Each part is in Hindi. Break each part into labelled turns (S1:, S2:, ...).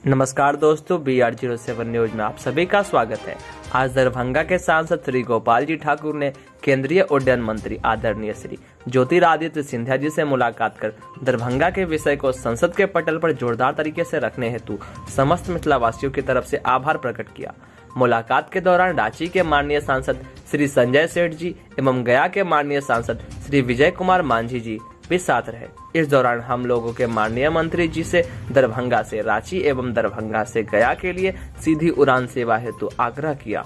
S1: नमस्कार दोस्तों, BR07 न्यूज में आप सभी का स्वागत है। आज दरभंगा के सांसद श्री गोपाल जी ठाकुर ने केंद्रीय उड्डयन मंत्री आदरणीय श्री ज्योतिरादित्य सिंधिया जी से मुलाकात कर दरभंगा के विषय को संसद के पटल पर जोरदार तरीके से रखने हेतु समस्त मिथिलावासियों की तरफ से आभार प्रकट किया। मुलाकात के दौरान रांची के माननीय सांसद श्री संजय सेठ जी एवं गया के माननीय सांसद श्री विजय कुमार मांझी जी भी साथ रहे। इस दौरान हम लोगों के माननीय मंत्री जी से दरभंगा से रांची एवं दरभंगा से गया के लिए सीधी उड़ान सेवा हेतु आग्रह किया।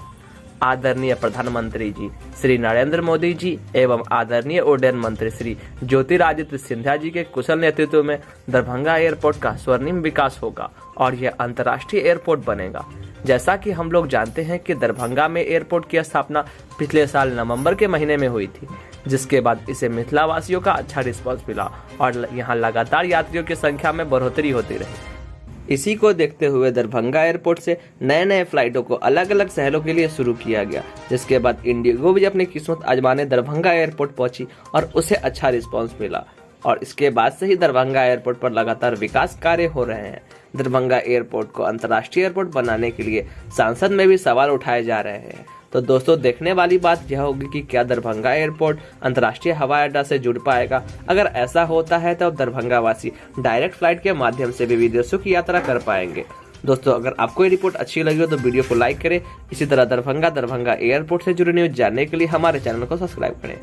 S1: आदरणीय प्रधानमंत्री जी श्री नरेंद्र मोदी जी एवं आदरणीय उड्डयन मंत्री श्री ज्योतिरादित्य सिंधिया जी के कुशल नेतृत्व में दरभंगा एयरपोर्ट का स्वर्णिम विकास होगा और यह अंतर्राष्ट्रीय एयरपोर्ट बनेगा। जैसा कि हम लोग जानते हैं कि दरभंगा में एयरपोर्ट की स्थापना पिछले साल नवंबर के महीने में हुई थी, जिसके बाद इसे मिथिलावासियों का अच्छा रिस्पांस मिला और यहाँ लगातार यात्रियों की संख्या में बढ़ोतरी होती रही। इसी को देखते हुए दरभंगा एयरपोर्ट से नए नए फ्लाइटों को अलग अलग शहरों के लिए शुरू किया गया, जिसके बाद इंडिगो भी अपनी किस्मत आजमाने दरभंगा एयरपोर्ट पहुंची और उसे अच्छा रिस्पांस मिला और इसके बाद से ही दरभंगा एयरपोर्ट पर लगातार विकास कार्य हो रहे हैं। दरभंगा एयरपोर्ट को अंतर्राष्ट्रीय एयरपोर्ट बनाने के लिए सांसद में भी सवाल उठाए जा रहे हैं। तो दोस्तों, देखने वाली बात यह होगी कि क्या दरभंगा एयरपोर्ट अंतर्राष्ट्रीय हवाई अड्डा से जुड़ पाएगा। अगर ऐसा होता है तो दरभंगा वासी डायरेक्ट फ्लाइट के माध्यम से भी विदेशों की यात्रा कर पाएंगे। दोस्तों, अगर आपको ये रिपोर्ट अच्छी लगी हो तो वीडियो को लाइक करें। इसी तरह दरभंगा एयरपोर्ट से जुड़ी न्यूज जानने के लिए हमारे चैनल को सब्सक्राइब करें।